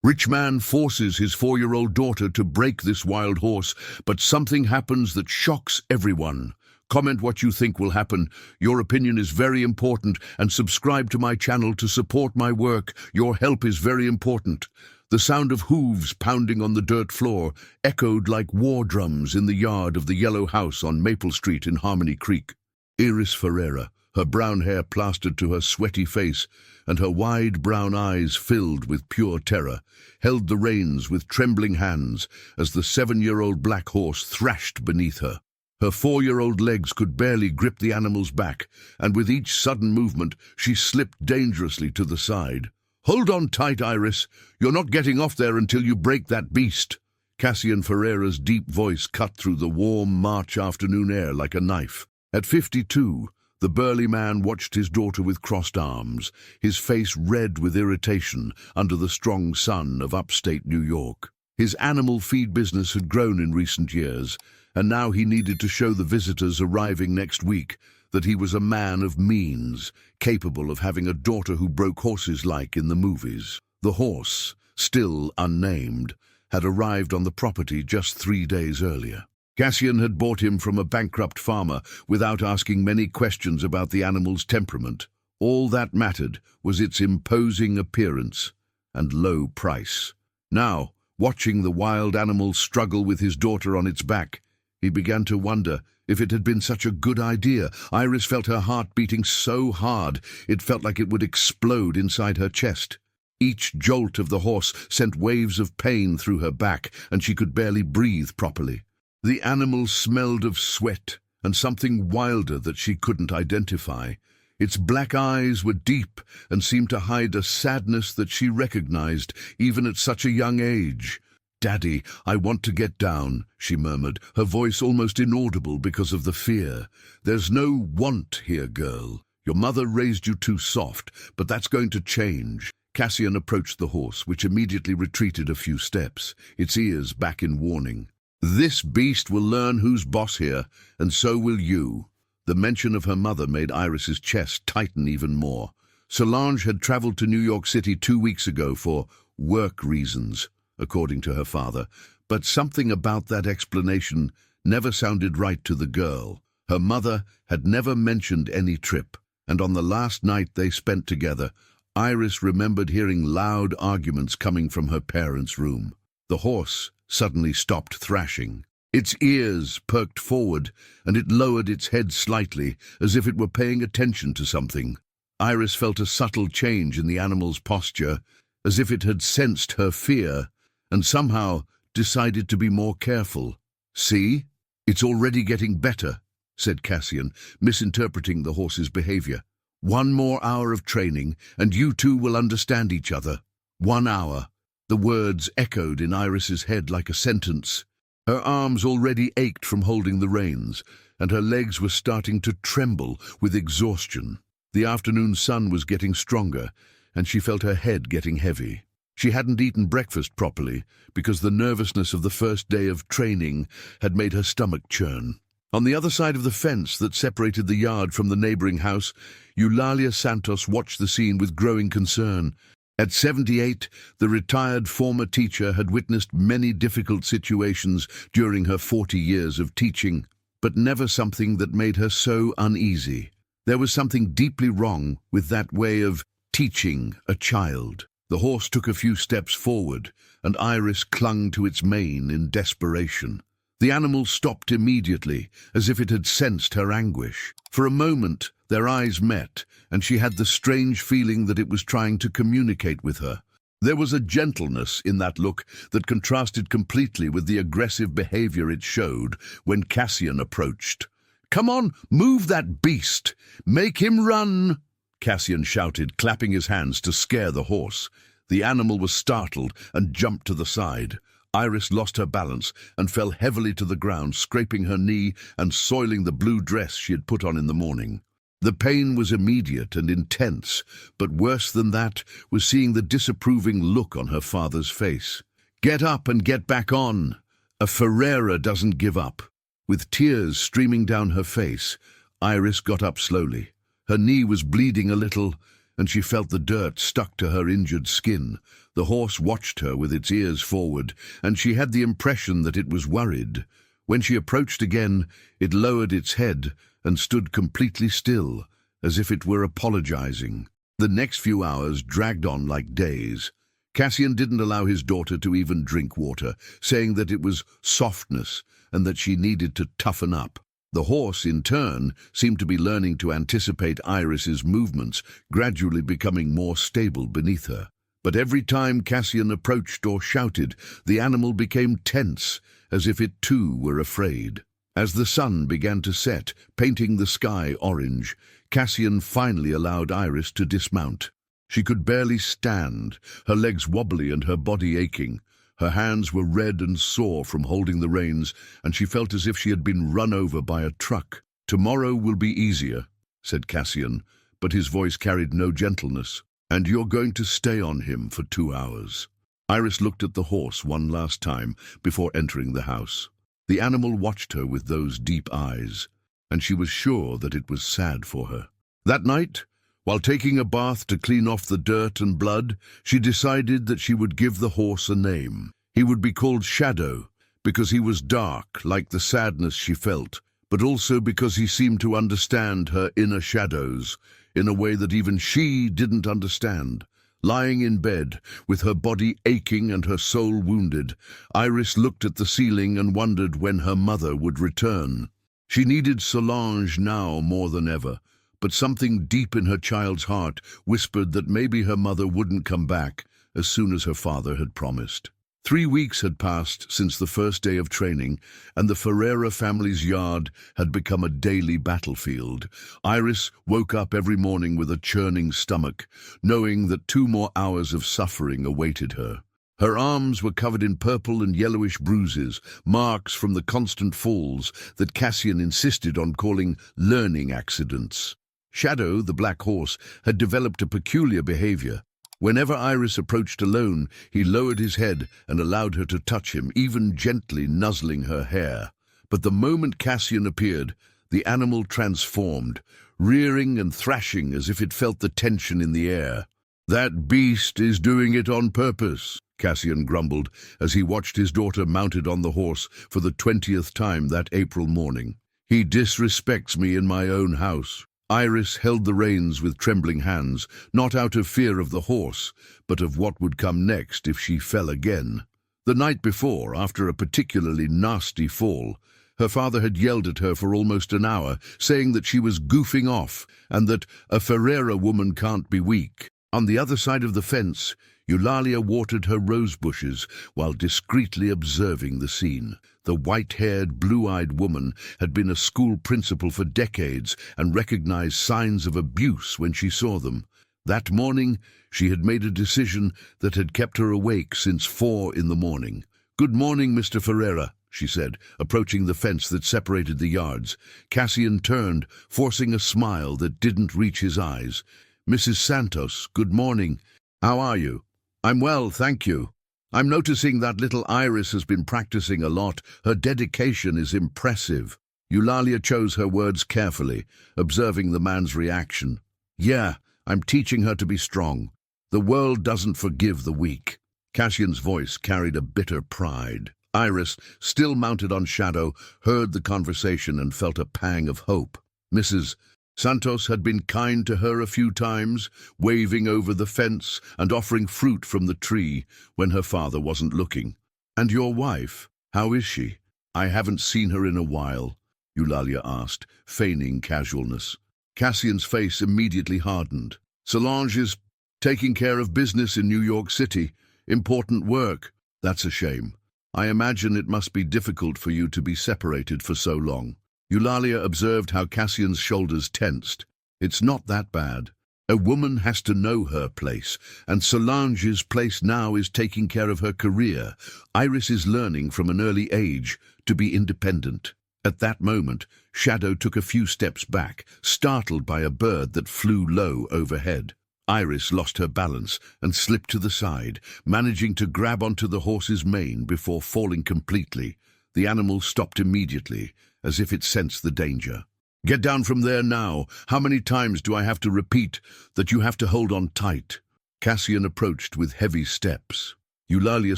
Rich man forces his 4-year-old daughter to break this wild horse, but something happens that shocks everyone. Comment what you think will happen. Your opinion is very important, and subscribe to my channel to support my work. Your help is very important. The sound of hooves pounding on the dirt floor echoed like war drums in the yard of the yellow house on Maple Street in Harmony Creek. Iris Ferreira, her brown hair plastered to her sweaty face and her wide brown eyes filled with pure terror, held the reins with trembling hands as the 7-year-old black horse thrashed beneath her. Her 4-year-old legs could barely grip the animal's back, and with each sudden movement she slipped dangerously to the side. "Hold on tight, Iris. You're not getting off there until you break that beast." Cassian Ferreira's deep voice cut through the warm March afternoon air like a knife. At 52, the burly man watched his daughter with crossed arms, his face red with irritation under the strong sun of upstate New York. His animal feed business had grown in recent years, and now he needed to show the visitors arriving next week that he was a man of means, capable of having a daughter who broke horses like in the movies. The horse, still unnamed, had arrived on the property just 3 days earlier. Cassian had bought him from a bankrupt farmer without asking many questions about the animal's temperament. All that mattered was its imposing appearance and low price. Now, watching the wild animal struggle with his daughter on its back, he began to wonder if it had been such a good idea. Iris felt her heart beating so hard it felt like it would explode inside her chest. Each jolt of the horse sent waves of pain through her back, and she could barely breathe properly. The animal smelled of sweat and something wilder that she couldn't identify. Its black eyes were deep and seemed to hide a sadness that she recognized even at such a young age. "Daddy, I want to get down," she murmured, her voice almost inaudible because of the fear. "There's no want here, girl. Your mother raised you too soft, but that's going to change." Cassian approached the horse, which immediately retreated a few steps, its ears back in warning. "This beast will learn who's boss here, and so will you." The mention of her mother made Iris's chest tighten even more. Solange had traveled to New York City 2 weeks ago for work reasons, according to her father, but something about that explanation never sounded right to the girl. Her mother had never mentioned any trip, and on the last night they spent together, Iris remembered hearing loud arguments coming from her parents' room. The horse suddenly stopped thrashing. Its ears perked forward, and it lowered its head slightly, as if it were paying attention to something. Iris felt a subtle change in the animal's posture, as if it had sensed her fear, and somehow decided to be more careful. "See? It's already getting better," said Cassian, misinterpreting the horse's behavior. "1 more hour of training, and you two will understand each other. 1 hour. The words echoed in Iris's head like a sentence. Her arms already ached from holding the reins, and her legs were starting to tremble with exhaustion. The afternoon sun was getting stronger, and she felt her head getting heavy. She hadn't eaten breakfast properly because the nervousness of the first day of training had made her stomach churn. On the other side of the fence that separated the yard from the neighboring house, Eulalia Santos watched the scene with growing concern. At 78, the retired former teacher had witnessed many difficult situations during her 40 years of teaching, but never something that made her so uneasy. There was something deeply wrong with that way of teaching a child. The horse took a few steps forward, and Iris clung to its mane in desperation. The animal stopped immediately, as if it had sensed her anguish. For a moment, their eyes met, and she had the strange feeling that it was trying to communicate with her. There was a gentleness in that look that contrasted completely with the aggressive behavior it showed when Cassian approached. "Come on, move that beast! Make him run!" Cassian shouted, clapping his hands to scare the horse. The animal was startled and jumped to the side. Iris lost her balance and fell heavily to the ground, scraping her knee and soiling the blue dress she had put on in the morning. The pain was immediate and intense, but worse than that was seeing the disapproving look on her father's face. "Get up and get back on. A Ferreira doesn't give up." With tears streaming down her face, Iris got up slowly. Her knee was bleeding a little, and she felt the dirt stuck to her injured skin. The horse watched her with its ears forward, and she had the impression that it was worried. When she approached again, it lowered its head and stood completely still, as if it were apologizing. The next few hours dragged on like days. Cassian didn't allow his daughter to even drink water, saying that it was softness and that she needed to toughen up. The horse, in turn, seemed to be learning to anticipate Iris's movements, gradually becoming more stable beneath her. But every time Cassian approached or shouted, the animal became tense, as if it too were afraid. As the sun began to set, painting the sky orange, Cassian finally allowed Iris to dismount. She could barely stand, her legs wobbly and her body aching. Her hands were red and sore from holding the reins, and she felt as if she had been run over by a truck. "Tomorrow will be easier," said Cassian, but his voice carried no gentleness. "And you're going to stay on him for 2 hours." Iris looked at the horse one last time before entering the house. The animal watched her with those deep eyes, and she was sure that it was sad for her. That night, while taking a bath to clean off the dirt and blood, she decided that she would give the horse a name. He would be called Shadow, because he was dark, like the sadness she felt, but also because he seemed to understand her inner shadows in a way that even she didn't understand. Lying in bed, with her body aching and her soul wounded, Iris looked at the ceiling and wondered when her mother would return. She needed Solange now more than ever, but something deep in her child's heart whispered that maybe her mother wouldn't come back as soon as her father had promised. 3 weeks had passed since the first day of training, and the Ferreira family's yard had become a daily battlefield. Iris woke up every morning with a churning stomach, knowing that 2 more hours of suffering awaited her. Her arms were covered in purple and yellowish bruises, marks from the constant falls that Cassian insisted on calling learning accidents. Shadow, the black horse, had developed a peculiar behavior. Whenever Iris approached alone, he lowered his head and allowed her to touch him, even gently nuzzling her hair. But the moment Cassian appeared, the animal transformed, rearing and thrashing as if it felt the tension in the air. "That beast is doing it on purpose," Cassian grumbled as he watched his daughter mounted on the horse for the 20th time that April morning. "He disrespects me in my own house." Iris held the reins with trembling hands, not out of fear of the horse, but of what would come next if she fell again. The night before, after a particularly nasty fall, her father had yelled at her for almost an hour, saying that she was goofing off and that a Ferreira woman can't be weak. On the other side of the fence, Eulalia watered her rose bushes while discreetly observing the scene. The white-haired, blue-eyed woman had been a school principal for decades and recognized signs of abuse when she saw them. That morning, she had made a decision that had kept her awake since 4 in the morning. "Good morning, Mr. Ferreira," she said, approaching the fence that separated the yards. Cassian turned, forcing a smile that didn't reach his eyes. "Mrs. Santos, good morning. How are you?" "I'm well, thank you. I'm noticing that little Iris has been practicing a lot. Her dedication is impressive." Eulalia chose her words carefully, observing the man's reaction. "Yeah, I'm teaching her to be strong. The world doesn't forgive the weak." Cassian's voice carried a bitter pride. Iris, still mounted on Shadow, heard the conversation and felt a pang of hope. Mrs. Santos had been kind to her a few times, waving over the fence and offering fruit from the tree when her father wasn't looking. "And your wife, how is she?" "I haven't seen her in a while," Eulalia asked, feigning casualness. Cassian's face immediately hardened. "Solange is taking care of business in New York City. Important work. That's a shame. I imagine it must be difficult for you to be separated for so long." Eulalia observed how Cassian's shoulders tensed. "It's not that bad. A woman has to know her place, and Solange's place now is taking care of her career. Iris is learning from an early age to be independent." At that moment, Shadow took a few steps back, startled by a bird that flew low overhead. Iris lost her balance and slipped to the side, managing to grab onto the horse's mane before falling completely. The animal stopped immediately, as if it sensed the danger. Get down from there now. How many times do I have to repeat that you have to hold on tight? Cassian approached with heavy steps. Eulalia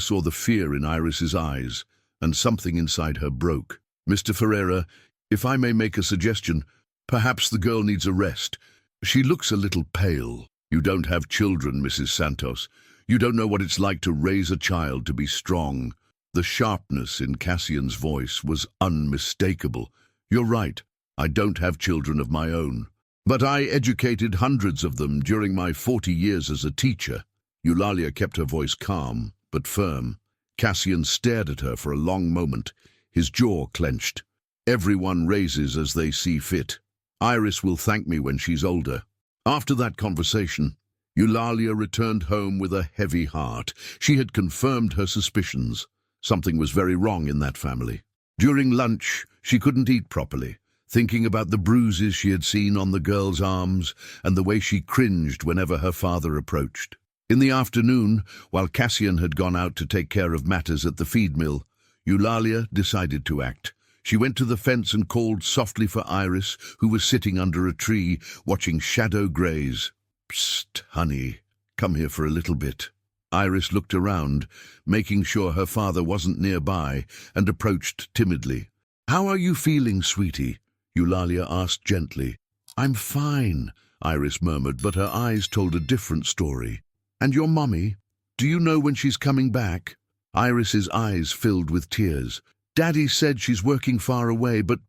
saw the fear in Iris's eyes, and something inside her broke. Mr. Ferreira, if I may make a suggestion, perhaps the girl needs a rest. She looks a little pale. You don't have children, Mrs. Santos. You don't know what it's like to raise a child to be strong. The sharpness in Cassian's voice was unmistakable. You're right, I don't have children of my own. But I educated hundreds of them during my 40 years as a teacher. Eulalia kept her voice calm, but firm. Cassian stared at her for a long moment, his jaw clenched. Everyone raises as they see fit. Iris will thank me when she's older. After that conversation, Eulalia returned home with a heavy heart. She had confirmed her suspicions. Something was very wrong in that family. During lunch, she couldn't eat properly, thinking about the bruises she had seen on the girl's arms and the way she cringed whenever her father approached. In the afternoon, while Cassian had gone out to take care of matters at the feed mill, Eulalia decided to act. She went to the fence and called softly for Iris, who was sitting under a tree, watching shadow graze. "Psst, honey, come here for a little bit." Iris looked around, making sure her father wasn't nearby, and approached timidly. "How are you feeling, sweetie?" Eulalia asked gently. "I'm fine," Iris murmured, but her eyes told a different story. "And your mummy? Do you know when she's coming back?" Iris's eyes filled with tears. "Daddy said she's working far away, but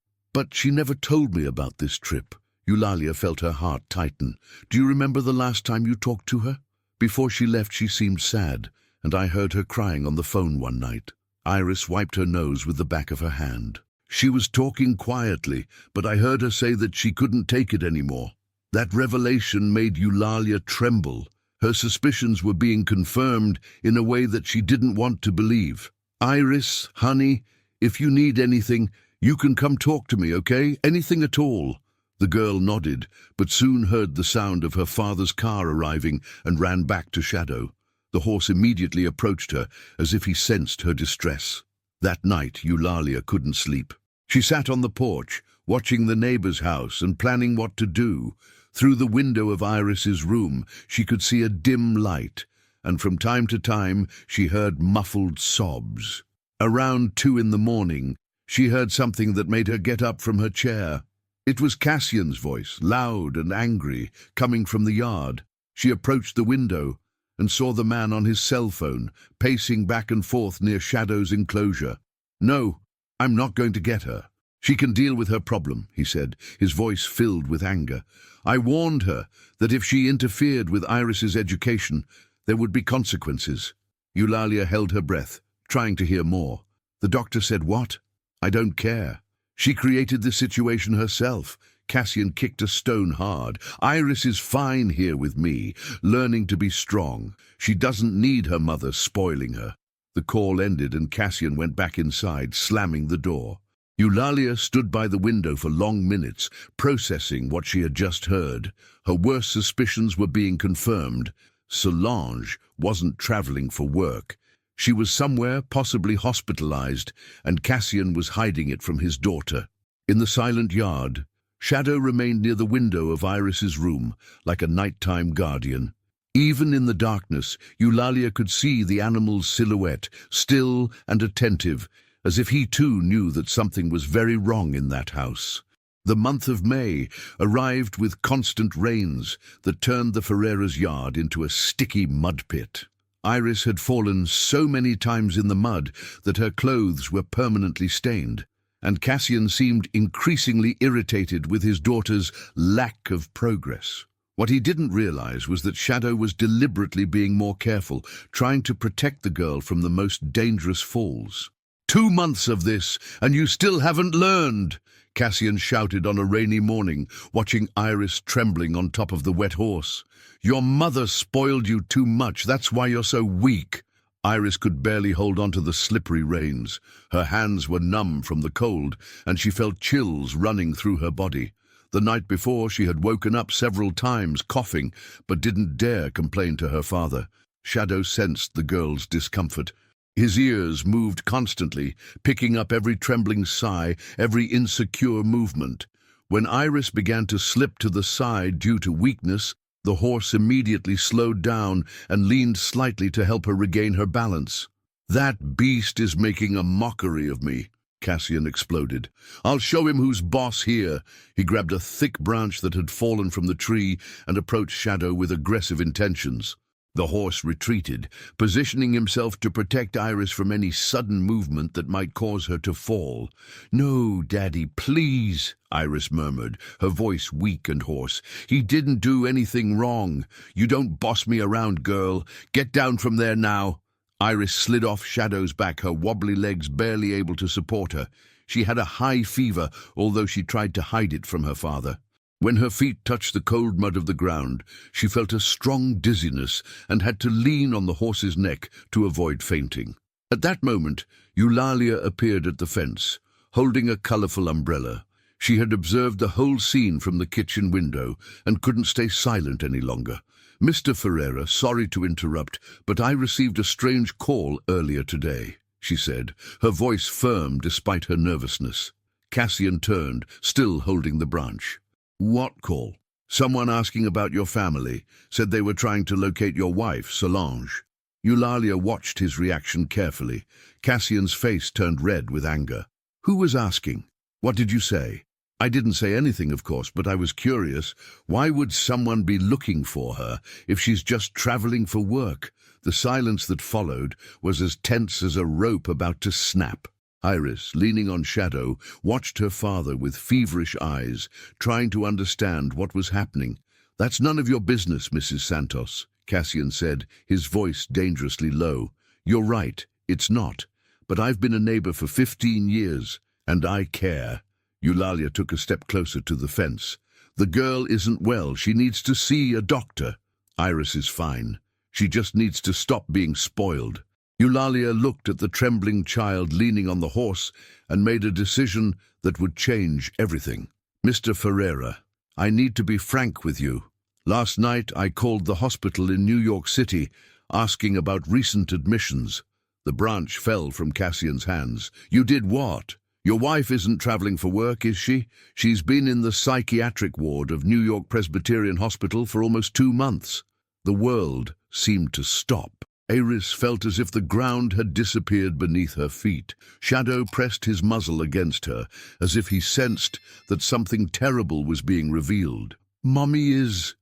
she never told me about this trip." Eulalia felt her heart tighten. "Do you remember the last time you talked to her? Before she left, she seemed sad, and I heard her crying on the phone one night." Iris wiped her nose with the back of her hand. "She was talking quietly, but I heard her say that she couldn't take it anymore." That revelation made Eulalia tremble. Her suspicions were being confirmed in a way that she didn't want to believe. "Iris, honey, if you need anything, you can come talk to me, okay? Anything at all." The girl nodded, but soon heard the sound of her father's car arriving and ran back to Shadow. The horse immediately approached her, as if he sensed her distress. That night, Eulalia couldn't sleep. She sat on the porch, watching the neighbor's house and planning what to do. Through the window of Iris's room, she could see a dim light, and from time to time she heard muffled sobs. Around 2 in the morning, she heard something that made her get up from her chair. It was Cassian's voice, loud and angry, coming from the yard. She approached the window and saw the man on his cell phone, pacing back and forth near Shadow's enclosure. "No, I'm not going to get her. She can deal with her problem," he said, his voice filled with anger. "I warned her that if she interfered with Iris's education, there would be consequences." Eulalia held her breath, trying to hear more. "The doctor said what? I don't care. She created this situation herself." Cassian kicked a stone hard. "Iris is fine here with me, learning to be strong. She doesn't need her mother spoiling her." The call ended and Cassian went back inside, slamming the door. Eulalia stood by the window for long minutes, processing what she had just heard. Her worst suspicions were being confirmed. Solange wasn't traveling for work. She was somewhere, possibly hospitalized, and Cassian was hiding it from his daughter. In the silent yard, Shadow remained near the window of Iris's room, like a nighttime guardian. Even in the darkness, Eulalia could see the animal's silhouette, still and attentive, as if he too knew that something was very wrong in that house. The month of May arrived with constant rains that turned the Ferreira's yard into a sticky mud pit. Iris had fallen so many times in the mud that her clothes were permanently stained, and Cassian seemed increasingly irritated with his daughter's lack of progress. What he didn't realize was that Shadow was deliberately being more careful, trying to protect the girl from the most dangerous falls. 2 months of this, and you still haven't learned!" Cassian shouted on a rainy morning, watching Iris trembling on top of the wet horse. "Your mother spoiled you too much, that's why you're so weak." Iris could barely hold onto the slippery reins. Her hands were numb from the cold, and she felt chills running through her body. The night before, she had woken up several times, coughing, but didn't dare complain to her father. Shadow sensed the girl's discomfort. His ears moved constantly, picking up every trembling sigh, every insecure movement. When Iris began to slip to the side due to weakness, the horse immediately slowed down and leaned slightly to help her regain her balance. "That beast is making a mockery of me," Cassian exploded. "I'll show him who's boss here." He grabbed a thick branch that had fallen from the tree and approached Shadow with aggressive intentions. The horse retreated, positioning himself to protect Iris from any sudden movement that might cause her to fall. "No, Daddy, please," Iris murmured, her voice weak and hoarse. "He didn't do anything wrong. You don't boss me around, girl. Get down from there now." Iris slid off Shadow's back, her wobbly legs barely able to support her. She had a high fever, although she tried to hide it from her father. When her feet touched the cold mud of the ground, she felt a strong dizziness and had to lean on the horse's neck to avoid fainting. At that moment, Eulalia appeared at the fence, holding a colorful umbrella. She had observed the whole scene from the kitchen window and couldn't stay silent any longer. "Mr. Ferreira, sorry to interrupt, but I received a strange call earlier today," she said, her voice firm despite her nervousness. Cassian turned, still holding the branch. "What call?" "Someone asking about your family. Said they were trying to locate your wife, Solange." Eulalia watched his reaction carefully. Cassian's face turned red with anger. "Who was asking? What did you say?" "I didn't say anything, of course, but I was curious. Why would someone be looking for her if she's just traveling for work?" The silence that followed was as tense as a rope about to snap. Iris, leaning on Shadow, watched her father with feverish eyes, trying to understand what was happening. "That's none of your business, Mrs. Santos," Cassian said, his voice dangerously low. "You're right, it's not. But I've been a neighbor for 15 years, and I care." Eulalia took a step closer to the fence. "The girl isn't well. She needs to see a doctor." "Iris is fine. She just needs to stop being spoiled." Eulalia looked at the trembling child leaning on the horse and made a decision that would change everything. "Mr. Ferreira, I need to be frank with you. Last night I called the hospital in New York City, asking about recent admissions." The branch fell from Cassian's hands. "You did what? Your wife isn't traveling for work, is she? She's been in the psychiatric ward of New York Presbyterian Hospital for almost 2 months." The world seemed to stop. Iris felt as if the ground had disappeared beneath her feet. Shadow pressed his muzzle against her, as if he sensed that something terrible was being revealed. "Mommy is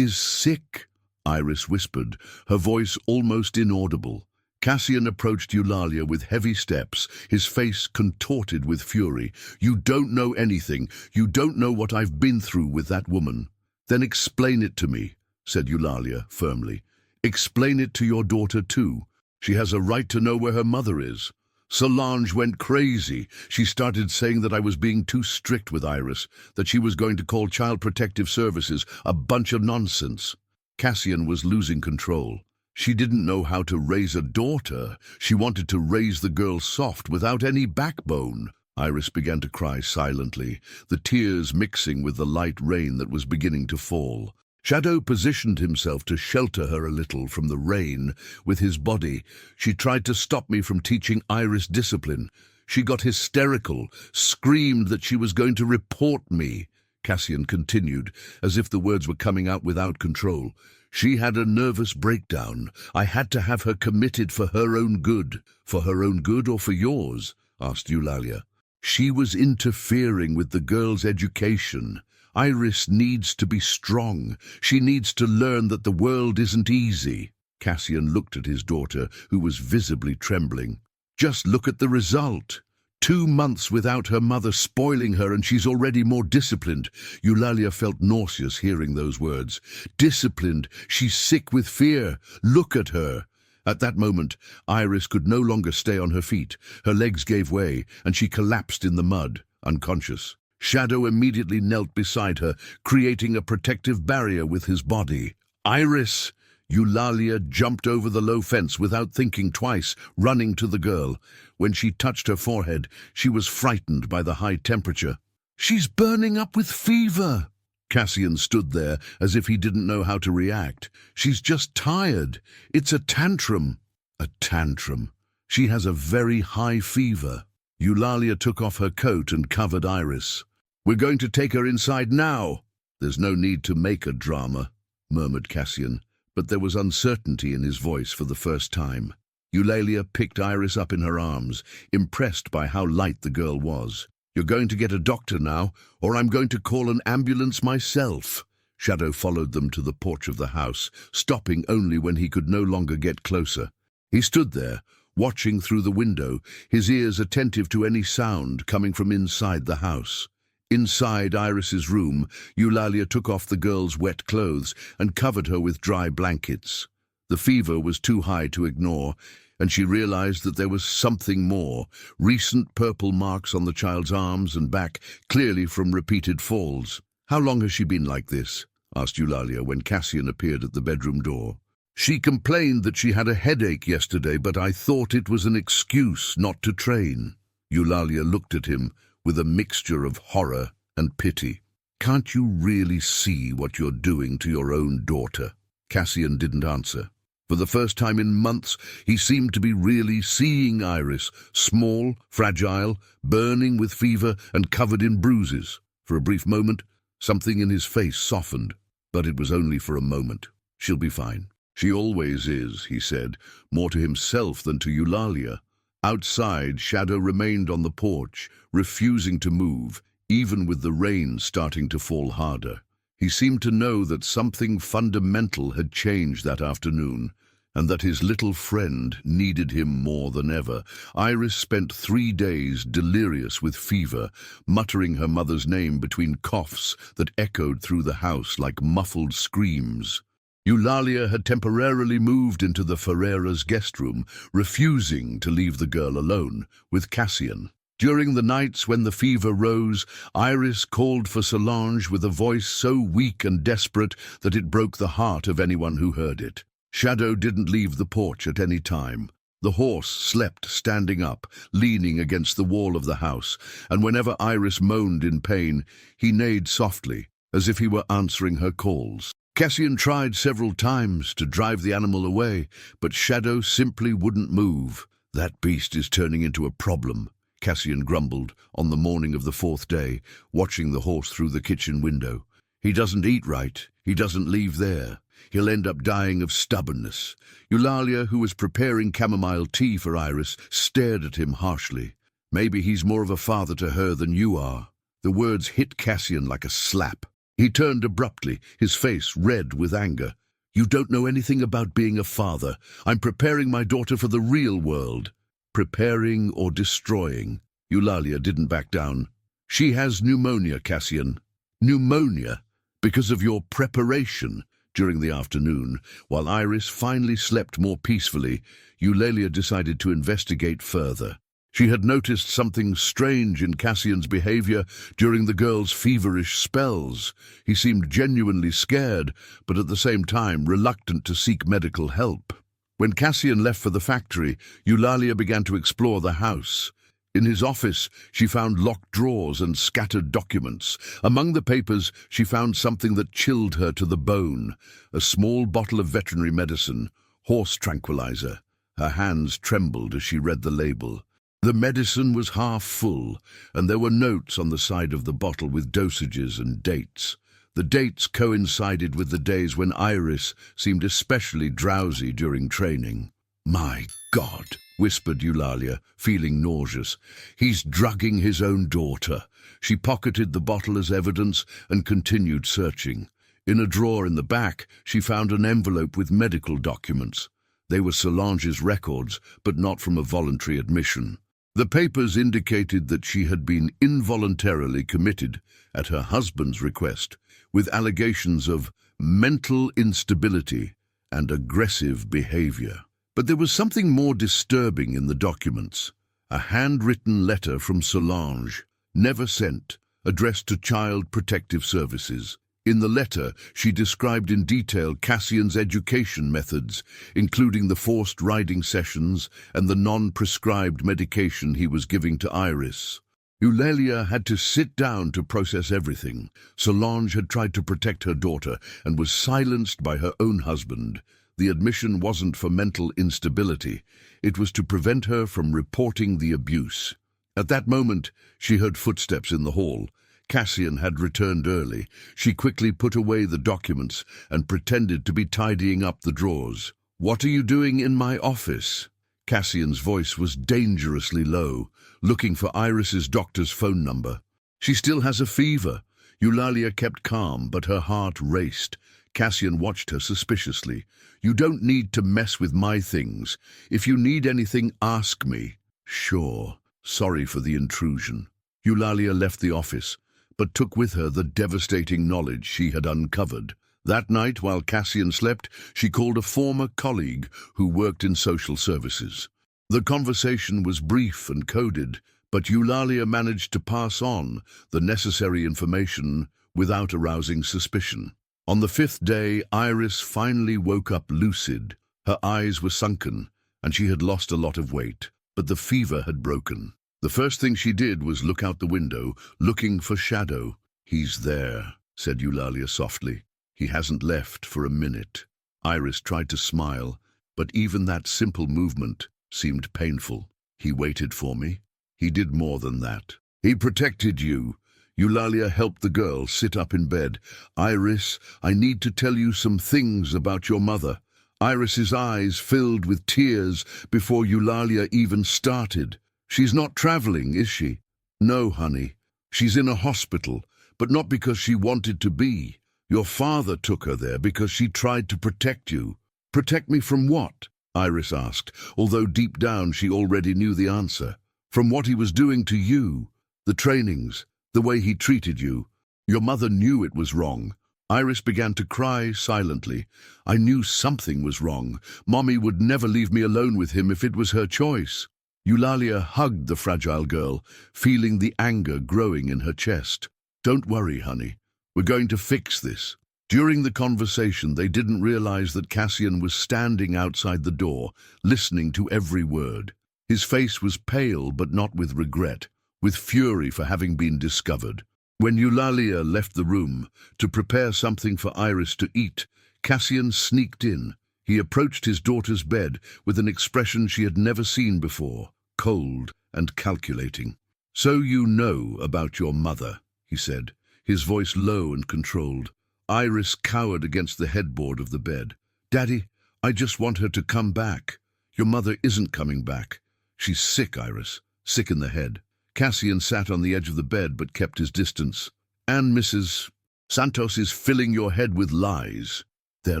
sick," Iris whispered, her voice almost inaudible. Cassian approached Eulalia with heavy steps, his face contorted with fury. "You don't know anything. You don't know what I've been through with that woman." "Then explain it to me," said Eulalia firmly. "Explain it to your daughter too. She has a right to know where her mother is." Solange went crazy. She started saying that I was being too strict with Iris, that she was going to call Child Protective Services. A bunch of nonsense. Cassian was losing control. She didn't know how to raise a daughter. She wanted to raise the girl soft, without any backbone. Iris began to cry silently, the tears mixing with the light rain that was beginning to fall. Shadow positioned himself to shelter her a little from the rain with his body. "She tried to stop me from teaching Iris discipline. She got hysterical, screamed that she was going to report me." Cassian continued, as if the words were coming out without control. "She had a nervous breakdown. I had to have her committed for her own good." "For her own good or for yours?" asked Eulalia. "She was interfering with the girl's education. Iris needs to be strong. She needs to learn that the world isn't easy." Cassian looked at his daughter, who was visibly trembling. "Just look at the result. 2 months without her mother spoiling her, and she's already more disciplined." Eulalia felt nauseous hearing those words. "Disciplined. She's sick with fear. Look at her." At that moment, Iris could no longer stay on her feet. Her legs gave way, and she collapsed in the mud, unconscious. Shadow immediately knelt beside her, creating a protective barrier with his body. "Iris!" Eulalia jumped over the low fence without thinking twice, running to the girl. When she touched her forehead, she was frightened by the high temperature. "She's burning up with fever!" Cassian stood there as if he didn't know how to react. "She's just tired. It's a tantrum." "A tantrum. She has a very high fever." Eulalia took off her coat and covered Iris. We're going to take her inside now. There's no need to make a drama, murmured Cassian, but there was uncertainty in his voice for the first time. Eulalia picked Iris up in her arms, impressed by how light the girl was. You're going to get a doctor now, or I'm going to call an ambulance myself. Shadow followed them to the porch of the house, stopping only when he could no longer get closer. He stood there, watching through the window, his ears attentive to any sound coming from inside the house. Inside Iris's room, Eulalia took off the girl's wet clothes and covered her with dry blankets. The fever was too high to ignore, and she realized that there was something more, recent purple marks on the child's arms and back, clearly from repeated falls. How long has she been like this? Asked Eulalia when Cassian appeared at the bedroom door. She complained that she had a headache yesterday, but I thought it was an excuse not to train. Eulalia looked at him with a mixture of horror and pity. Can't you really see what you're doing to your own daughter? Cassian didn't answer. For the first time in months, he seemed to be really seeing Iris, small, fragile, burning with fever and covered in bruises. For a brief moment, something in his face softened, but it was only for a moment. She'll be fine. She always is, he said, more to himself than to Eulalia. Outside, Shadow remained on the porch, refusing to move, even with the rain starting to fall harder. He seemed to know that something fundamental had changed that afternoon, and that his little friend needed him more than ever. Iris spent 3 days delirious with fever, muttering her mother's name between coughs that echoed through the house like muffled screams. Eulalia had temporarily moved into the Ferreira's guest room, refusing to leave the girl alone with Cassian. During the nights when the fever rose, Iris called for Solange with a voice so weak and desperate that it broke the heart of anyone who heard it. Shadow didn't leave the porch at any time. The horse slept standing up, leaning against the wall of the house, and whenever Iris moaned in pain, he neighed softly, as if he were answering her calls. Cassian tried several times to drive the animal away, but Shadow simply wouldn't move. That beast is turning into a problem, Cassian grumbled on the morning of the 4th day, watching the horse through the kitchen window. He doesn't eat right. He doesn't leave there. He'll end up dying of stubbornness. Eulalia, who was preparing chamomile tea for Iris, stared at him harshly. Maybe he's more of a father to her than you are. The words hit Cassian like a slap. He turned abruptly, his face red with anger. You don't know anything about being a father. I'm preparing my daughter for the real world. Preparing or destroying. Eulalia didn't back down. She has pneumonia, Cassian. Pneumonia? Because of your preparation. During the afternoon, while Iris finally slept more peacefully, Eulalia decided to investigate further. She had noticed something strange in Cassian's behavior during the girl's feverish spells. He seemed genuinely scared, but at the same time reluctant to seek medical help. When Cassian left for the factory, Eulalia began to explore the house. In his office, she found locked drawers and scattered documents. Among the papers, she found something that chilled her to the bone, a small bottle of veterinary medicine, horse tranquilizer. Her hands trembled as she read the label. The medicine was half full, and there were notes on the side of the bottle with dosages and dates. The dates coincided with the days when Iris seemed especially drowsy during training. My God, whispered Eulalia, feeling nauseous. He's drugging his own daughter. She pocketed the bottle as evidence and continued searching. In a drawer in the back, she found an envelope with medical documents. They were Solange's records, but not from a voluntary admission. The papers indicated that she had been involuntarily committed, at her husband's request, with allegations of mental instability and aggressive behavior. But there was something more disturbing in the documents. A handwritten letter from Solange, never sent, addressed to Child Protective Services. In the letter, she described in detail Cassian's education methods, including the forced riding sessions and the non-prescribed medication he was giving to Iris. Eulalia had to sit down to process everything. Solange had tried to protect her daughter and was silenced by her own husband. The admission wasn't for mental instability. It was to prevent her from reporting the abuse. At that moment, she heard footsteps in the hall. Cassian had returned early. She quickly put away the documents and pretended to be tidying up the drawers. "What are you doing in my office?" Cassian's voice was dangerously low, looking for Iris's doctor's phone number. "She still has a fever." Eulalia kept calm, but her heart raced. Cassian watched her suspiciously. "You don't need to mess with my things. If you need anything, ask me." "Sure. Sorry for the intrusion." Eulalia left the office, but took with her the devastating knowledge she had uncovered. That night, while Cassian slept, she called a former colleague who worked in social services. The conversation was brief and coded, but Eulalia managed to pass on the necessary information without arousing suspicion. On the fifth day, Iris finally woke up lucid. Her eyes were sunken, and she had lost a lot of weight, but the fever had broken. The first thing she did was look out the window, looking for Shadow. "He's there," said Eulalia softly. "He hasn't left for a minute." Iris tried to smile, but even that simple movement seemed painful. "He waited for me. He did more than that. He protected you." Eulalia helped the girl sit up in bed. "Iris, I need to tell you some things about your mother." Iris's eyes filled with tears before Eulalia even started. "She's not traveling, is she?" "No, honey. She's in a hospital, but not because she wanted to be. Your father took her there because she tried to protect you." "Protect me from what?" Iris asked, although deep down she already knew the answer. "From what he was doing to you, the trainings, the way he treated you. Your mother knew it was wrong." Iris began to cry silently. "I knew something was wrong. Mommy would never leave me alone with him if it was her choice." Eulalia hugged the fragile girl, feeling the anger growing in her chest. "Don't worry, honey. We're going to fix this." During the conversation, they didn't realize that Cassian was standing outside the door, listening to every word. His face was pale, but not with regret, with fury for having been discovered. When Eulalia left the room to prepare something for Iris to eat, Cassian sneaked in. He approached his daughter's bed with an expression she had never seen before, cold and calculating. "So you know about your mother," he said, his voice low and controlled. Iris cowered against the headboard of the bed. "Daddy, I just want her to come back." "Your mother isn't coming back. She's sick, Iris, sick in the head." Cassian sat on the edge of the bed but kept his distance. "And Mrs. Santos is filling your head with lies." "They're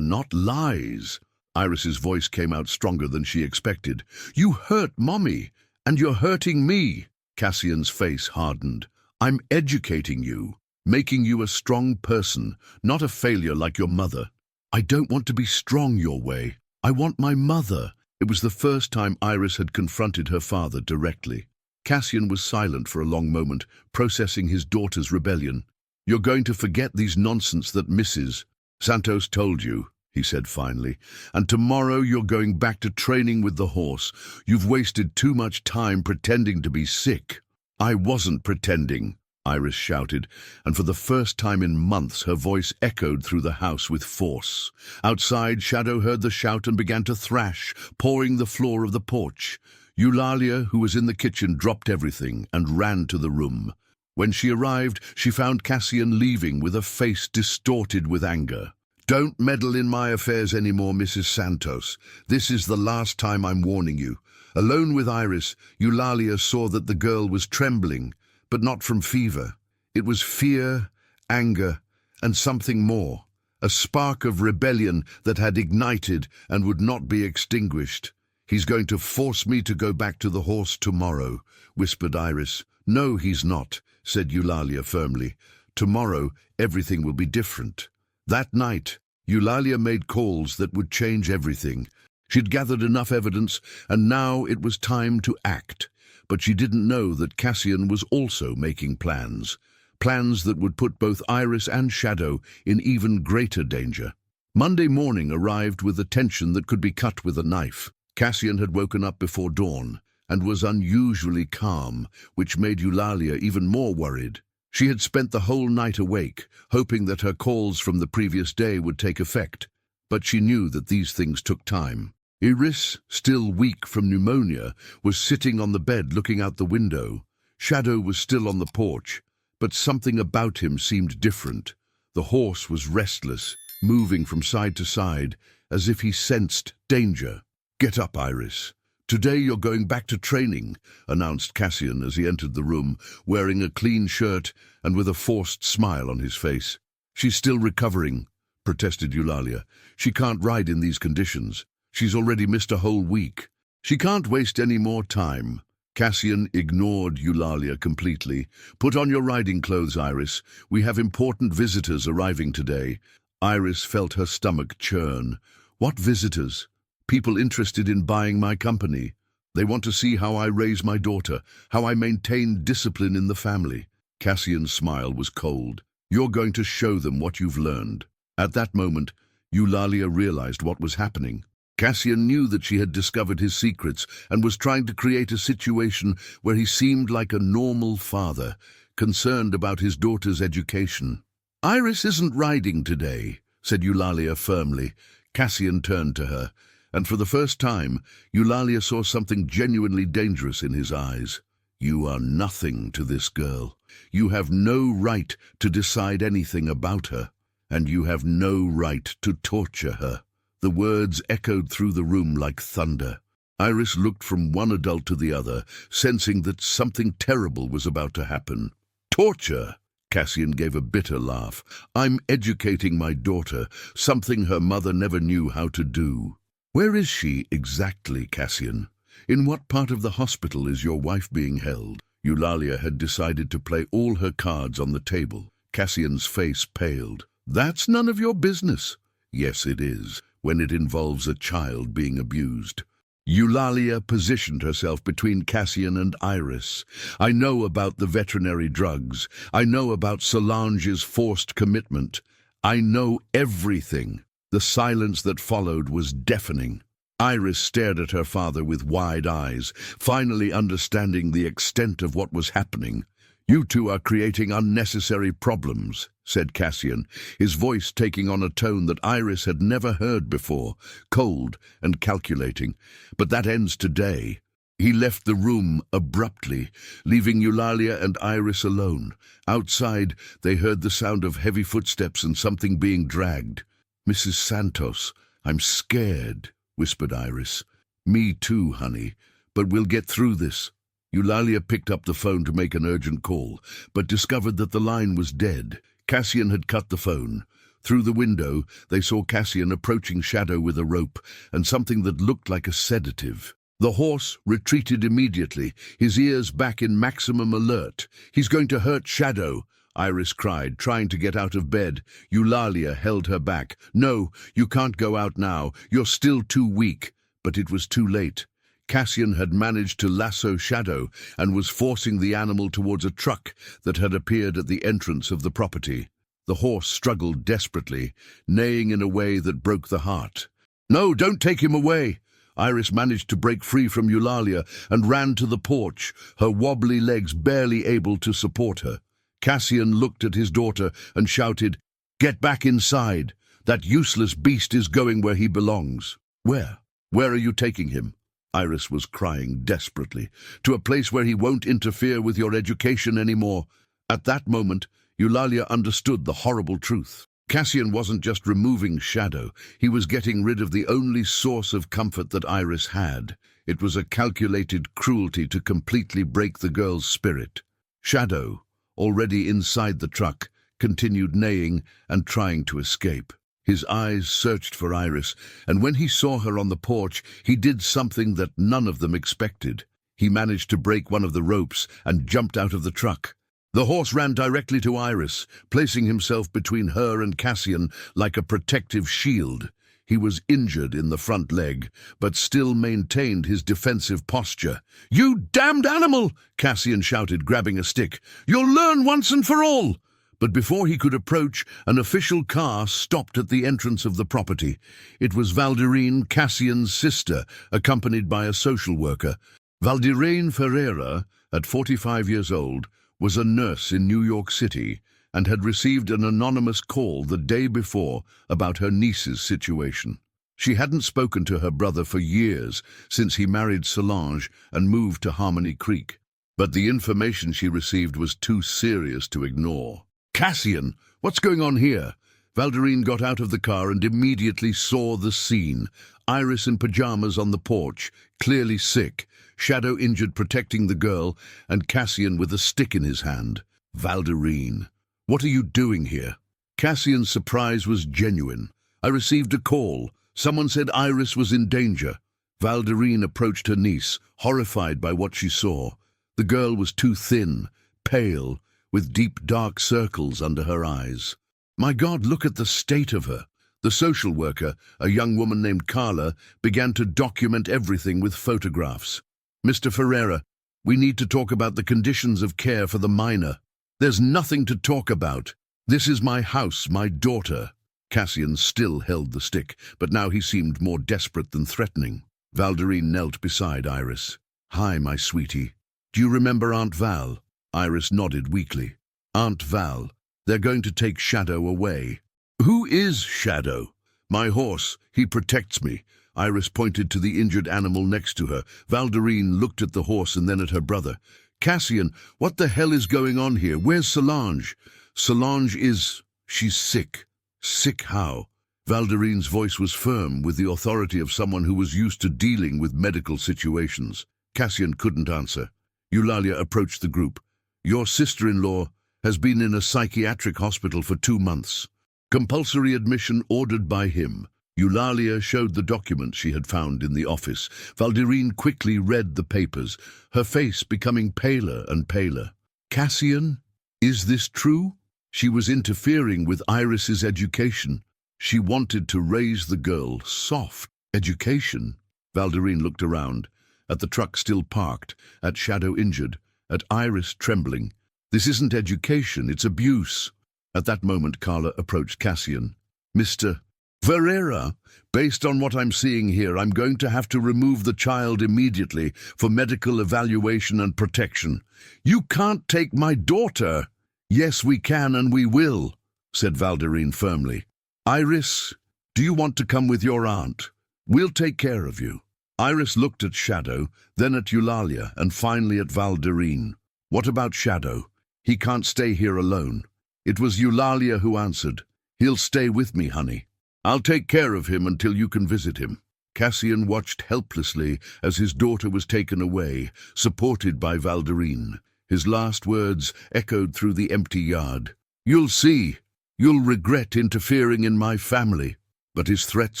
not lies." Iris's voice came out stronger than she expected. "You hurt Mommy, and you're hurting me." Cassian's face hardened. "I'm educating you, making you a strong person, not a failure like your mother." "I don't want to be strong your way. I want my mother." It was the first time Iris had confronted her father directly. Cassian was silent for a long moment, processing his daughter's rebellion. "You're going to forget these nonsense that Mrs. Santos told you," he said finally, "and tomorrow you're going back to training with the horse. You've wasted too much time pretending to be sick." "I wasn't pretending," Iris shouted, and for the first time in months her voice echoed through the house with force. Outside, Shadow heard the shout and began to thrash, pawing the floor of the porch. Eulalia, who was in the kitchen, dropped everything and ran to the room. When she arrived, she found Cassian leaving with a face distorted with anger. "Don't meddle in my affairs anymore, Mrs. Santos. This is the last time I'm warning you." Alone with Iris, Eulalia saw that the girl was trembling, but not from fever. It was fear, anger, and something more, a spark of rebellion that had ignited and would not be extinguished. "He's going to force me to go back to the horse tomorrow," whispered Iris. "No, he's not," said Eulalia firmly. "Tomorrow, everything will be different." That night, Eulalia made calls that would change everything. She'd gathered enough evidence, and now it was time to act. But she didn't know that Cassian was also making plans. Plans that would put both Iris and Shadow in even greater danger. Monday morning arrived with a tension that could be cut with a knife. Cassian had woken up before dawn and was unusually calm, which made Eulalia even more worried. She had spent the whole night awake, hoping that her calls from the previous day would take effect, but she knew that these things took time. Iris, still weak from pneumonia, was sitting on the bed looking out the window. Shadow was still on the porch, but something about him seemed different. The horse was restless, moving from side to side, as if he sensed danger. "Get up, Iris. Today you're going back to training," announced Cassian as he entered the room, wearing a clean shirt and with a forced smile on his face. "She's still recovering," protested Eulalia. "She can't ride in these conditions. She's already missed a whole week. She can't waste any more time." Cassian ignored Eulalia completely. "Put on your riding clothes, Iris. We have important visitors arriving today." Iris felt her stomach churn. "What visitors?" "People interested in buying my company. They want to see how I raise my daughter, how I maintain discipline in the family." Cassian's smile was cold. "You're going to show them what you've learned." At that moment, Eulalia realized what was happening. Cassian knew that she had discovered his secrets and was trying to create a situation where he seemed like a normal father, concerned about his daughter's education. "Iris isn't riding today," said Eulalia firmly. Cassian turned to her, and for the first time, Eulalia saw something genuinely dangerous in his eyes. "You are nothing to this girl. You have no right to decide anything about her, and you have no right to torture her." The words echoed through the room like thunder. Iris looked from one adult to the other, sensing that something terrible was about to happen. "Torture?" Cassian gave a bitter laugh. "I'm educating my daughter, something her mother never knew how to do." "Where is she exactly, Cassian? In what part of the hospital is your wife being held?" Eulalia had decided to play all her cards on the table. Cassian's face paled. "That's none of your business." "Yes, it is, when it involves a child being abused." Eulalia positioned herself between Cassian and Iris. "I know about the veterinary drugs. I know about Solange's forced commitment. I know everything." The silence that followed was deafening. Iris stared at her father with wide eyes, finally understanding the extent of what was happening. "You two are creating unnecessary problems," said Cassian, his voice taking on a tone that Iris had never heard before, cold and calculating. "But that ends today." He left the room abruptly, leaving Eulalia and Iris alone. Outside, they heard the sound of heavy footsteps and something being dragged. "Mrs. Santos, I'm scared," whispered Iris. "Me too, honey, but we'll get through this." Eulalia picked up the phone to make an urgent call, but discovered that the line was dead. Cassian had cut the phone. Through the window, they saw Cassian approaching Shadow with a rope and something that looked like a sedative. The horse retreated immediately, his ears back in maximum alert. "He's going to hurt Shadow," Iris cried, trying to get out of bed. Eulalia held her back. "No, you can't go out now. You're still too weak." But it was too late. Cassian had managed to lasso Shadow and was forcing the animal towards a truck that had appeared at the entrance of the property. The horse struggled desperately, neighing in a way that broke the heart. "No, don't take him away!" Iris managed to break free from Eulalia and ran to the porch, her wobbly legs barely able to support her. Cassian looked at his daughter and shouted, "Get back inside! That useless beast is going where he belongs." "Where? Where are you taking him?" Iris was crying desperately. "To a place where he won't interfere with your education anymore." At that moment, Eulalia understood the horrible truth. Cassian wasn't just removing Shadow, he was getting rid of the only source of comfort that Iris had. It was a calculated cruelty to completely break the girl's spirit. Shadow, already inside the truck, continued neighing and trying to escape. His eyes searched for Iris, and when he saw her on the porch, he did something that none of them expected. He managed to break one of the ropes and jumped out of the truck. The horse ran directly to Iris, placing himself between her and Cassian like a protective shield. He was injured in the front leg, but still maintained his defensive posture. "You damned animal!" Cassian shouted, grabbing a stick. "You'll learn once and for all!" But before he could approach, an official car stopped at the entrance of the property. It was Valdirene, Cassian's sister, accompanied by a social worker. Valdirene Ferreira, at 45 years old, was a nurse in New York City and had received an anonymous call the day before about her niece's situation. She hadn't spoken to her brother for years, since he married Solange and moved to Harmony Creek. But the information she received was too serious to ignore. "Cassian, what's going on here?" Valderine got out of the car and immediately saw the scene. Iris in pajamas on the porch, clearly sick, Shadow injured protecting the girl, and Cassian with a stick in his hand. "Valderine, what are you doing here?" Cassian's surprise was genuine. "I received a call. Someone said Iris was in danger." Valderine approached her niece, horrified by what she saw. The girl was too thin, pale, with deep dark circles under her eyes. "My God, look at the state of her." The social worker, a young woman named Carla, began to document everything with photographs. "Mr. Ferreira, we need to talk about the conditions of care for the minor." "There's nothing to talk about. This is my house, my daughter." Cassian still held the stick, but now he seemed more desperate than threatening. Valderine knelt beside Iris. "Hi, my sweetie. Do you remember Aunt Val?" Iris nodded weakly. "Aunt Val, they're going to take Shadow away." "Who is Shadow?" "My horse. He protects me." Iris pointed to the injured animal next to her. Valderine looked at the horse and then at her brother. "Cassian, what the hell is going on here? Where's Solange?" "Solange is... she's sick." "Sick how?" Valderine's voice was firm, with the authority of someone who was used to dealing with medical situations. Cassian couldn't answer. Eulalia approached the group. "Your sister-in-law has been in a psychiatric hospital for 2 months. Compulsory admission ordered by him." Eulalia showed the documents she had found in the office. Valderine quickly read the papers, her face becoming paler and paler. "Cassian, is this true?" She was interfering with Iris's education. She wanted to raise the girl soft. Education? Valderine looked around, at the truck still parked, at Shadow injured, at Iris trembling. "This isn't education, it's abuse." At that moment, Carla approached Cassian. "Mr. Ferreira, based on what I'm seeing here, I'm going to have to remove the child immediately for medical evaluation and protection." "You can't take my daughter." "Yes, we can and we will," said Valderine firmly. "Iris, do you want to come with your aunt? We'll take care of you." Iris looked at Shadow, then at Eulalia, and finally at Valderine. "What about Shadow? He can't stay here alone." It was Eulalia who answered. "He'll stay with me, honey. I'll take care of him until you can visit him." Cassian watched helplessly as his daughter was taken away, supported by Valderine. His last words echoed through the empty yard. "You'll see. You'll regret interfering in my family." But his threats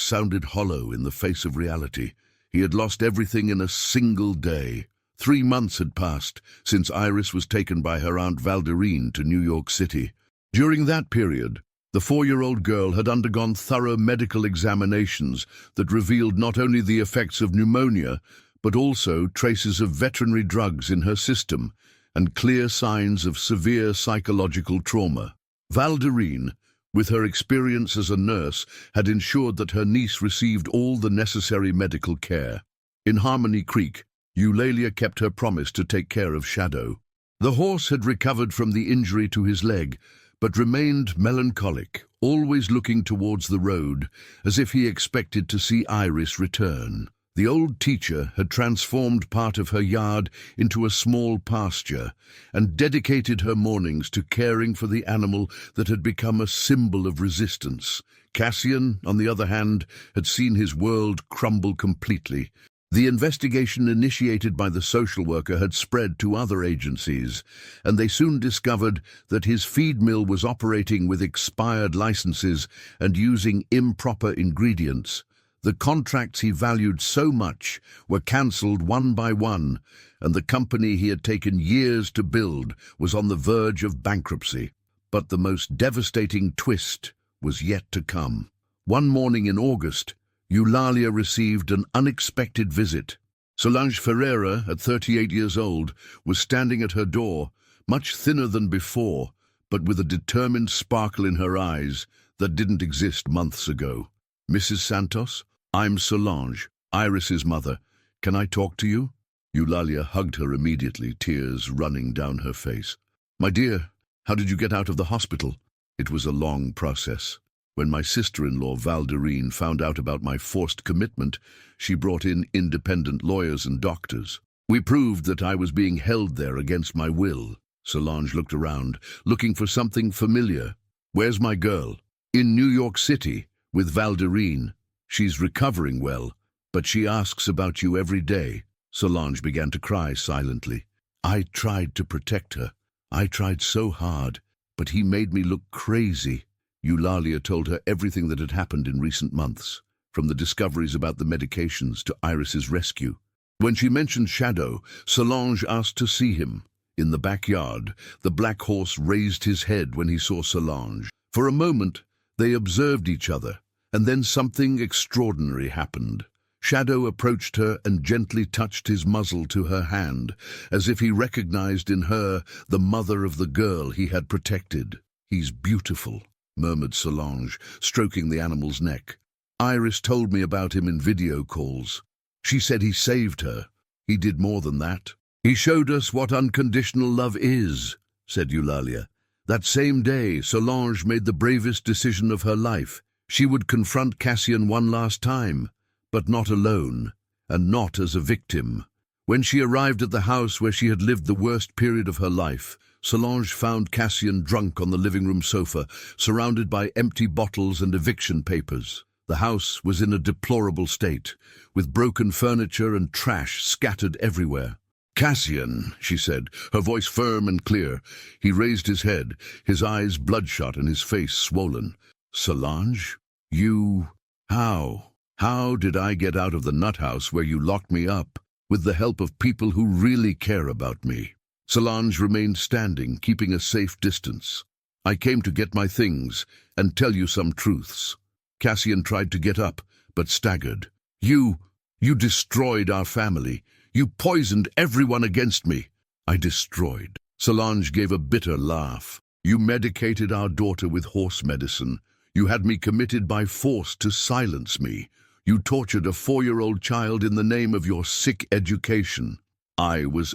sounded hollow in the face of reality. He had lost everything in a single day. 3 months had passed since Iris was taken by her Aunt Valderine to New York City. During that period, the 4-year-old girl had undergone thorough medical examinations that revealed not only the effects of pneumonia, but also traces of veterinary drugs in her system and clear signs of severe psychological trauma. Valderine, with her experience as a nurse, had ensured that her niece received all the necessary medical care. In Harmony Creek, Eulalia kept her promise to take care of Shadow. The horse had recovered from the injury to his leg, but remained melancholic, always looking towards the road, as if he expected to see Iris return. The old teacher had transformed part of her yard into a small pasture and dedicated her mornings to caring for the animal that had become a symbol of resistance. Cassian, on the other hand, had seen his world crumble completely. The investigation initiated by the social worker had spread to other agencies, and they soon discovered that his feed mill was operating with expired licenses and using improper ingredients. The contracts he valued so much were cancelled one by one, and the company he had taken years to build was on the verge of bankruptcy. But the most devastating twist was yet to come. One morning in August, Eulalia received an unexpected visit. Solange Ferreira, at 38 years old, was standing at her door, much thinner than before, but with a determined sparkle in her eyes that didn't exist months ago. "Mrs. Santos, I'm Solange, Iris's mother. Can I talk to you?" Eulalia hugged her immediately, tears running down her face. "My dear, how did you get out of the hospital?" "It was a long process. When my sister-in-law Valderine found out about my forced commitment, she brought in independent lawyers and doctors. We proved that I was being held there against my will. Solange looked around, looking for something familiar. Where's my girl? In New York City, with Valdirene. She's recovering well, but she asks about you every day. Solange began to cry silently. I tried to protect her. I tried so hard, but he made me look crazy. Eulalia told her everything that had happened in recent months, from the discoveries about the medications to Iris's rescue. When she mentioned Shadow, Solange asked to see him. In the backyard, the black horse raised his head when he saw Solange. For a moment, they observed each other, and then something extraordinary happened. Shadow approached her and gently touched his muzzle to her hand, as if he recognized in her the mother of the girl he had protected. He's beautiful, murmured Solange, stroking the animal's neck. Iris told me about him in video calls. She said he saved her. He did more than that. He showed us what unconditional love is, said Eulalia. That same day, Solange made the bravest decision of her life. She would confront Cassian one last time, but not alone, and not as a victim. When she arrived at the house where she had lived the worst period of her life, Solange found Cassian drunk on the living room sofa, surrounded by empty bottles and eviction papers. The house was in a deplorable state, with broken furniture and trash scattered everywhere. Cassian, she said, her voice firm and clear. He raised his head, his eyes bloodshot and his face swollen. Solange? You... How? How did I get out of the nut house where you locked me up, with the help of people who really care about me? Solange remained standing, keeping a safe distance. I came to get my things and tell you some truths. Cassian tried to get up, but staggered. You destroyed our family. You poisoned everyone against me. I destroyed. Solange gave a bitter laugh. You medicated our daughter with horse medicine. You had me committed by force to silence me. You tortured a 4-year-old child in the name of your sick education. I was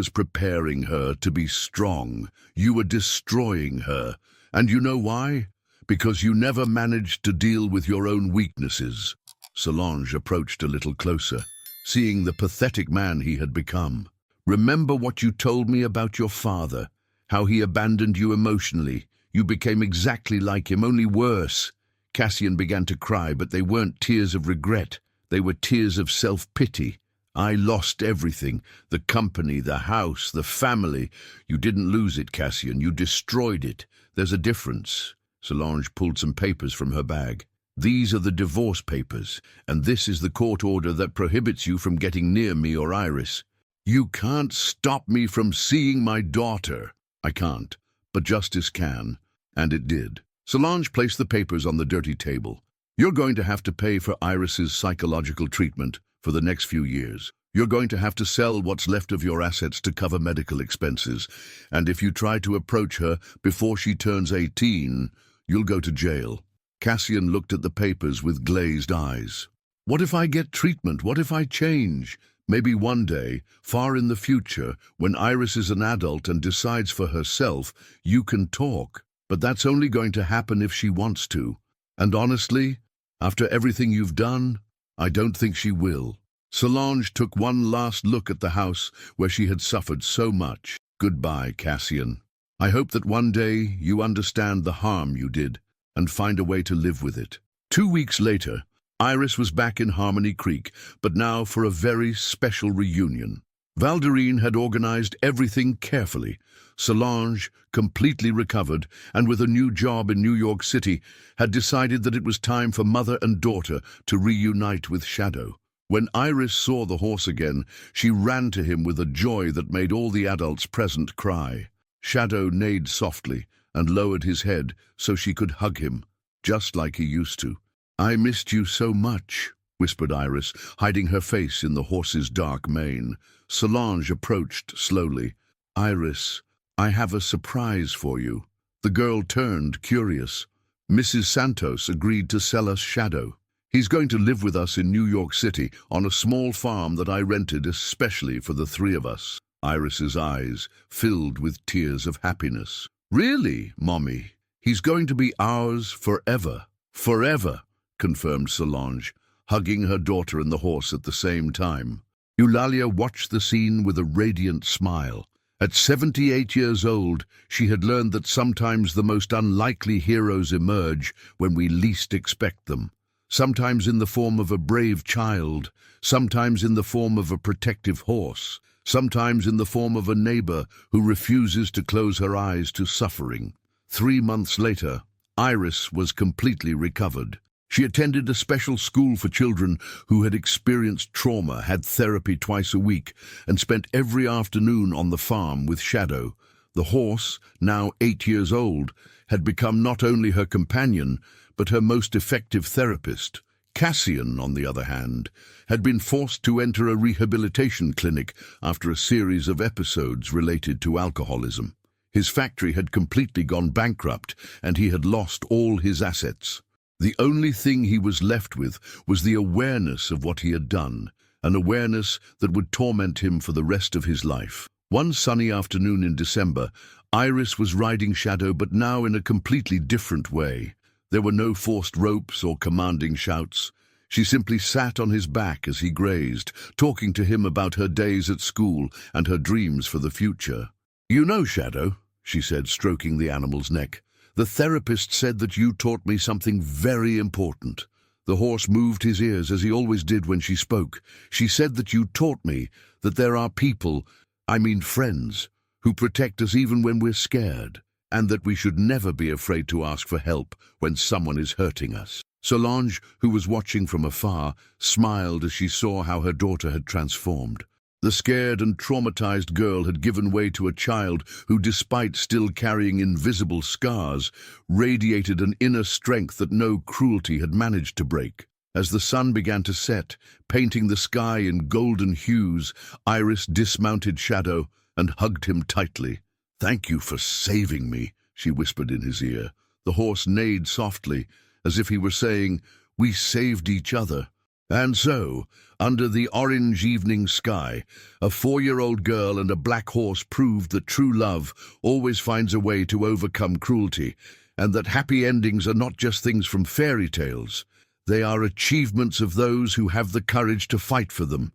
preparing her to be strong. You were destroying her. And you know why? Because you never managed to deal with your own weaknesses. Solange approached a little closer, seeing the pathetic man he had become. Remember what you told me about your father, how he abandoned you emotionally. You became exactly like him, only worse. Cassian began to cry, but they weren't tears of regret. They were tears of self-pity. I lost everything, the company, the house, the family. You didn't lose it, Cassian. You destroyed it. There's a difference. Solange pulled some papers from her bag. These are the divorce papers, and this is the court order that prohibits you from getting near me or Iris. You can't stop me from seeing my daughter. I can't, but justice can, and it did. Solange placed the papers on the dirty table. You're going to have to pay for Iris's psychological treatment for the next few years. You're going to have to sell what's left of your assets to cover medical expenses, and if you try to approach her before she turns 18, you'll go to jail. Cassian looked at the papers with glazed eyes. What if I get treatment? What if I change? Maybe one day, far in the future, when Iris is an adult and decides for herself, you can talk. But that's only going to happen if she wants to. And honestly, after everything you've done, I don't think she will. Solange took one last look at the house where she had suffered so much. Goodbye, Cassian. I hope that one day you understand the harm you did and find a way to live with it. 2 weeks later, Iris was back in Harmony Creek, but now for a very special reunion. Valdirene had organized everything carefully. Solange, completely recovered and with a new job in New York City, had decided that it was time for mother and daughter to reunite with Shadow. When Iris saw the horse again, she ran to him with a joy that made all the adults present cry. Shadow neighed softly and lowered his head so she could hug him, just like he used to. I missed you so much, whispered Iris, hiding her face in the horse's dark mane. Solange approached slowly. Iris, I have a surprise for you. The girl turned, curious. Mrs. Santos agreed to sell us Shadow. He's going to live with us in New York City on a small farm that I rented especially for the three of us. Iris's eyes filled with tears of happiness. Really, Mommy? He's going to be ours forever. Forever, confirmed Solange, hugging her daughter and the horse at the same time. Eulalia watched the scene with a radiant smile. At 78 years old, she had learned that sometimes the most unlikely heroes emerge when we least expect them. Sometimes in the form of a brave child, sometimes in the form of a protective horse, sometimes in the form of a neighbor who refuses to close her eyes to suffering. 3 months later, Iris was completely recovered. She attended a special school for children who had experienced trauma, had therapy twice a week, and spent every afternoon on the farm with Shadow. The horse, now 8 years old, had become not only her companion, but her most effective therapist. Cassian, on the other hand, had been forced to enter a rehabilitation clinic after a series of episodes related to alcoholism. His factory had completely gone bankrupt, and he had lost all his assets. The only thing he was left with was the awareness of what he had done, an awareness that would torment him for the rest of his life. One sunny afternoon in December, Iris was riding Shadow, but now in a completely different way. There were no forced ropes or commanding shouts. She simply sat on his back as he grazed, talking to him about her days at school and her dreams for the future. "You know, Shadow," she said, stroking the animal's neck, "the therapist said that you taught me something very important." The horse moved his ears as he always did when she spoke. "She said that you taught me that there are people, I mean friends, who protect us even when we're scared, and that we should never be afraid to ask for help when someone is hurting us." Solange, who was watching from afar, smiled as she saw how her daughter had transformed. The scared and traumatized girl had given way to a child who, despite still carrying invisible scars, radiated an inner strength that no cruelty had managed to break. As the sun began to set, painting the sky in golden hues, Iris dismounted Shadow and hugged him tightly. "Thank you for saving me," she whispered in his ear. The horse neighed softly, as if he were saying, "We saved each other." And so, under the orange evening sky, a 4-year-old girl and a black horse proved that true love always finds a way to overcome cruelty, and that happy endings are not just things from fairy tales. They are achievements of those who have the courage to fight for them.